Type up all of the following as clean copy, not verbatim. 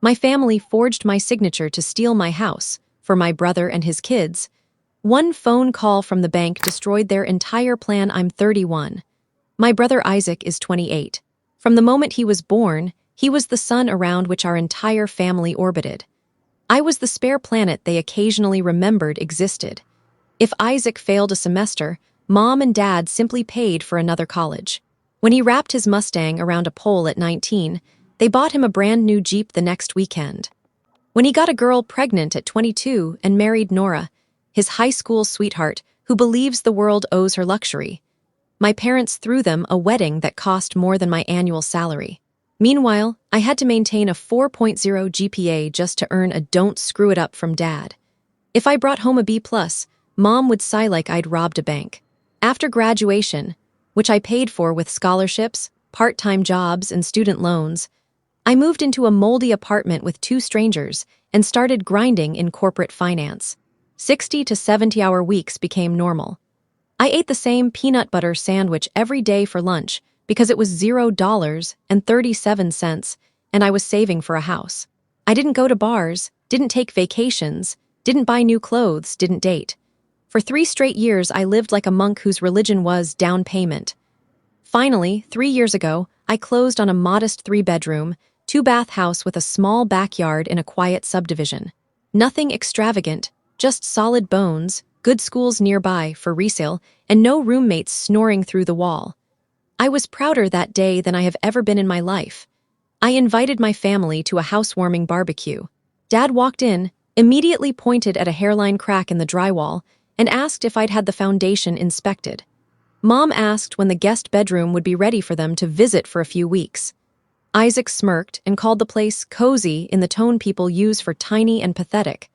My family forged my signature to steal my house for my brother and his kids. One phone call from the bank destroyed their entire plan. I'm 31. My brother Isaac is 28. From the moment he was born, he was the sun around which our entire family orbited. I was the spare planet they occasionally remembered existed. If Isaac failed a semester, Mom and Dad simply paid for another college. When he wrapped his Mustang around a pole at 19, they bought him a brand new Jeep the next weekend. When he got a girl pregnant at 22 and married Nora, his high school sweetheart, who believes the world owes her luxury, my parents threw them a wedding that cost more than my annual salary. Meanwhile, I had to maintain a 4.0 GPA just to earn a "don't screw it up" from Dad. If I brought home a B+, Mom would sigh like I'd robbed a bank. After graduation, which I paid for with scholarships, part-time jobs, and student loans, I moved into a moldy apartment with 2 strangers and started grinding in corporate finance. 60 to 70-hour weeks became normal. I ate the same peanut butter sandwich every day for lunch because it was $0.37 and I was saving for a house. I didn't go to bars, didn't take vacations, didn't buy new clothes, didn't date. For 3 straight years, I lived like a monk whose religion was down payment. Finally, 3 years ago, I closed on a modest 3-bedroom, 2-bath house with a small backyard in a quiet subdivision. Nothing extravagant, just solid bones, good schools nearby for resale, and no roommates snoring through the wall. I was prouder that day than I have ever been in my life. I invited my family to a housewarming barbecue. Dad walked in, immediately pointed at a hairline crack in the drywall, and asked if I'd had the foundation inspected. Mom asked when the guest bedroom would be ready for them to visit for a few weeks. Isaac smirked and called the place cozy in the tone people use for tiny and pathetic.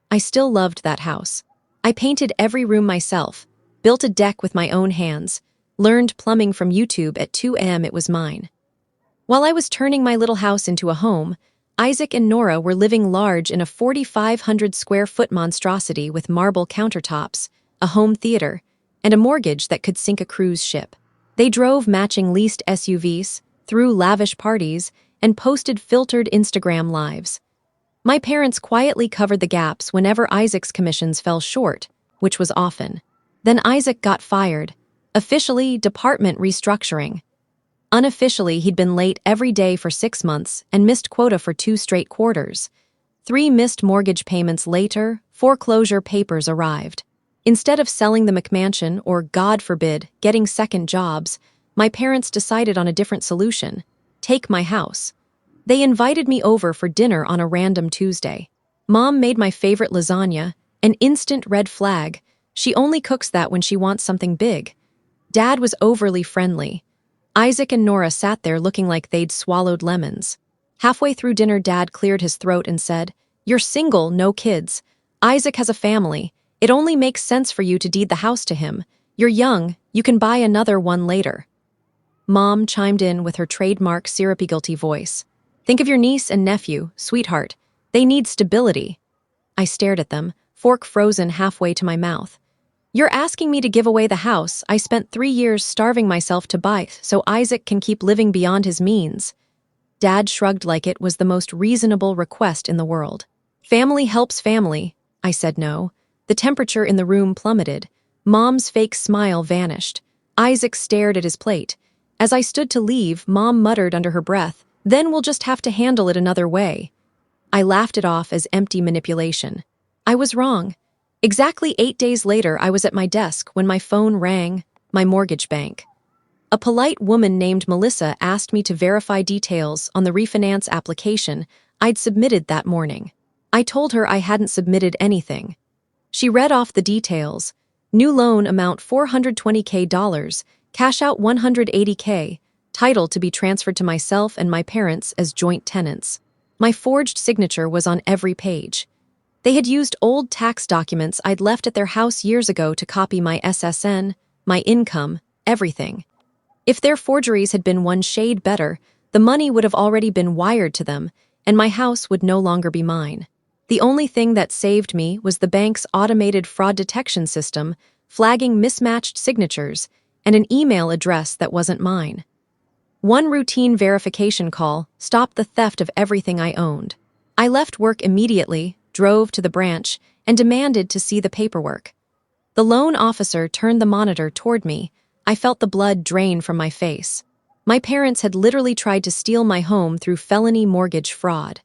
I still loved that house. I painted every room myself, built a deck with my own hands, learned plumbing from YouTube at 2 a.m. It was mine. While I was turning my little house into a home, Isaac and Nora were living large in a 4,500 square foot monstrosity with marble countertops, a home theater, and a mortgage that could sink a cruise ship. They drove matching leased SUVs, threw lavish parties, and posted filtered Instagram lives. My parents quietly covered the gaps whenever Isaac's commissions fell short, which was often. Then Isaac got fired. Officially, department restructuring. Unofficially, he'd been late every day for 6 months and missed quota for 2 straight quarters. 3 missed mortgage payments later, foreclosure papers arrived. Instead of selling the McMansion or, God forbid, getting second jobs, my parents decided on a different solution: take my house. They invited me over for dinner on a random Tuesday. Mom made my favorite lasagna, an instant red flag. She only cooks that when she wants something big. Dad was overly friendly. Isaac and Nora sat there looking like they'd swallowed lemons. Halfway through dinner, Dad cleared his throat and said, "You're single, no kids. Isaac has a family. It only makes sense for you to deed the house to him. You're young, you can buy another one later." Mom chimed in with her trademark syrupy guilty voice. "Think of your niece and nephew, sweetheart. They need stability." I stared at them, fork frozen halfway to my mouth. "You're asking me to give away the house I spent 3 years starving myself to buy so Isaac can keep living beyond his means?" Dad shrugged like it was the most reasonable request in the world. "Family helps family." I said no. The temperature in the room plummeted. Mom's fake smile vanished. Isaac stared at his plate. As I stood to leave, Mom muttered under her breath, "Then we'll just have to handle it another way." I laughed it off as empty manipulation. I was wrong. Exactly 8 days later, I was at my desk when my phone rang. My mortgage bank. A polite woman named Melissa asked me to verify details on the refinance application I'd submitted that morning. I told her I hadn't submitted anything. She read off the details. New loan amount $420K, cash out $180K, title to be transferred to myself and my parents as joint tenants. My forged signature was on every page. They had used old tax documents I'd left at their house years ago to copy my SSN, my income, everything. If their forgeries had been one shade better, the money would have already been wired to them, and my house would no longer be mine. The only thing that saved me was the bank's automated fraud detection system, flagging mismatched signatures, and an email address that wasn't mine. One routine verification call stopped the theft of everything I owned. I left work immediately, drove to the branch, and demanded to see the paperwork. The loan officer turned the monitor toward me. I felt the blood drain from my face. My parents had literally tried to steal my home through felony mortgage fraud.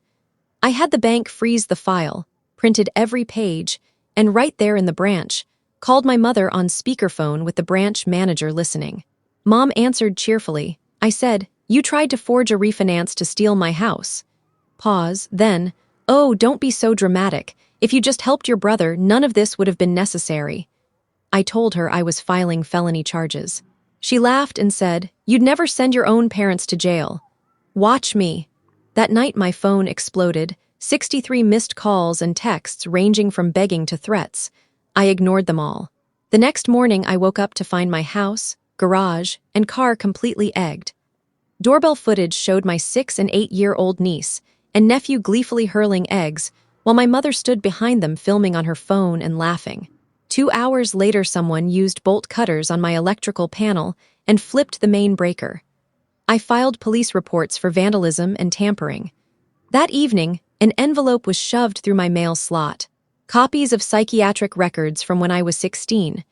I had the bank freeze the file, printed every page, and right there in the branch, called my mother on speakerphone with the branch manager listening. Mom answered cheerfully. I said, "You tried to forge a refinance to steal my house." Pause, then, "Oh, don't be so dramatic. If you just helped your brother, none of this would have been necessary." I told her I was filing felony charges. She laughed and said, "You'd never send your own parents to jail. Watch me." That night my phone exploded, 63 missed calls and texts ranging from begging to threats. I ignored them all. The next morning I woke up to find my house, garage, and car completely egged. Doorbell footage showed my 6- and 8-year-old niece and nephew gleefully hurling eggs, while my mother stood behind them filming on her phone and laughing. 2 hours later someone used bolt cutters on my electrical panel and flipped the main breaker. I filed police reports for vandalism and tampering. That evening, an envelope was shoved through my mail slot. Copies of psychiatric records from when I was 16.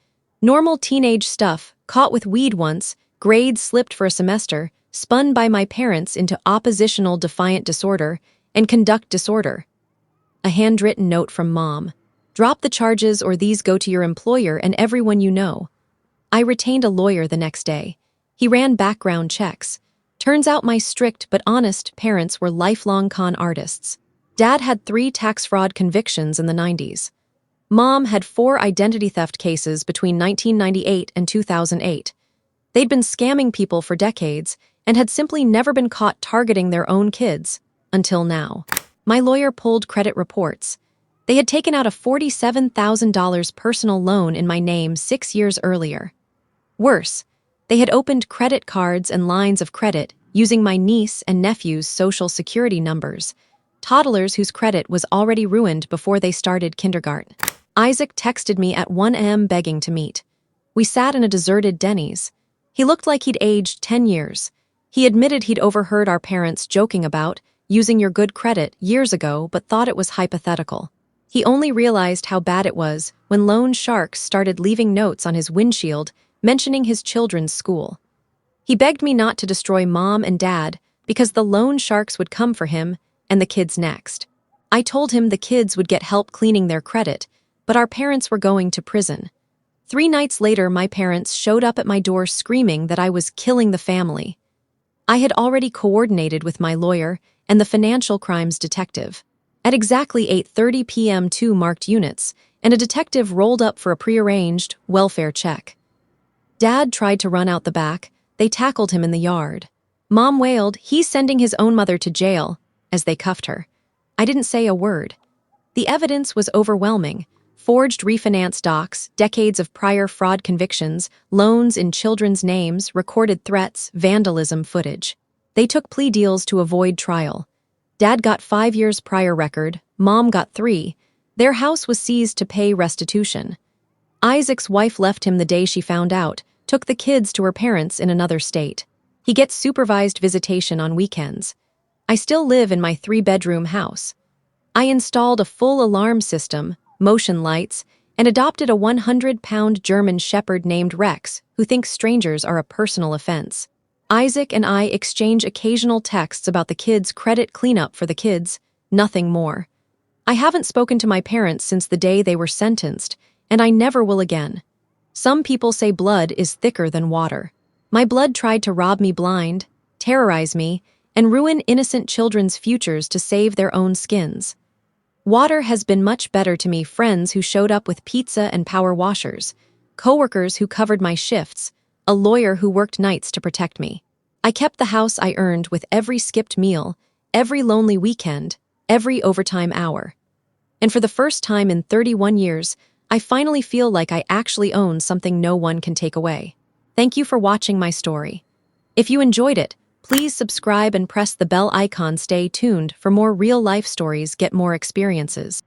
Normal teenage stuff, caught with weed once, grades slipped for a semester, spun by my parents into oppositional defiant disorder and conduct disorder. A handwritten note from Mom. "Drop the charges or these go to your employer and everyone you know." I retained a lawyer the next day. He ran background checks. Turns out my strict but honest parents were lifelong con artists. Dad had 3 tax fraud convictions in the 90s. Mom had 4 identity theft cases between 1998 and 2008. They'd been scamming people for decades and had simply never been caught targeting their own kids, until now. My lawyer pulled credit reports. They had taken out a $47,000 personal loan in my name 6 years earlier. Worse, they had opened credit cards and lines of credit using my niece and nephew's social security numbers, toddlers whose credit was already ruined before they started kindergarten. Isaac texted me at 1 a.m. begging to meet. We sat in a deserted Denny's. He looked like he'd aged 10 years. He admitted he'd overheard our parents joking about using your good credit years ago but thought it was hypothetical. He only realized how bad it was when loan sharks started leaving notes on his windshield mentioning his children's school. He begged me not to destroy Mom and Dad because the loan sharks would come for him and the kids next. I told him the kids would get help cleaning their credit, but our parents were going to prison. 3 nights later, my parents showed up at my door screaming that I was killing the family. I had already coordinated with my lawyer and the financial crimes detective. At exactly 8:30 p.m., 2 marked units, and a detective rolled up for a prearranged welfare check. Dad tried to run out the back. They tackled him in the yard. Mom wailed, "He's sending his own mother to jail," as they cuffed her. I didn't say a word. The evidence was overwhelming. Forged refinance docs, decades of prior fraud convictions, loans in children's names, recorded threats, vandalism footage. They took plea deals to avoid trial. Dad got 5 years prior record, Mom got 3. Their house was seized to pay restitution. Isaac's wife left him the day she found out, took the kids to her parents in another state. He gets supervised visitation on weekends. I still live in my 3-bedroom house. I installed a full alarm system, motion lights, and adopted a 100-pound German shepherd named Rex, who thinks strangers are a personal offense. Isaac and I exchange occasional texts about the kids' credit cleanup for the kids, nothing more. I haven't spoken to my parents since the day they were sentenced, and I never will again. Some people say blood is thicker than water. My blood tried to rob me blind, terrorize me, and ruin innocent children's futures to save their own skins. Water has been much better to me, friends who showed up with pizza and power washers, coworkers who covered my shifts, a lawyer who worked nights to protect me. I kept the house I earned with every skipped meal, every lonely weekend, every overtime hour. And for the first time in 31 years, I finally feel like I actually own something no one can take away. Thank you for watching my story. If you enjoyed it, please subscribe and press the bell icon. Stay tuned for more real-life stories, get more experiences.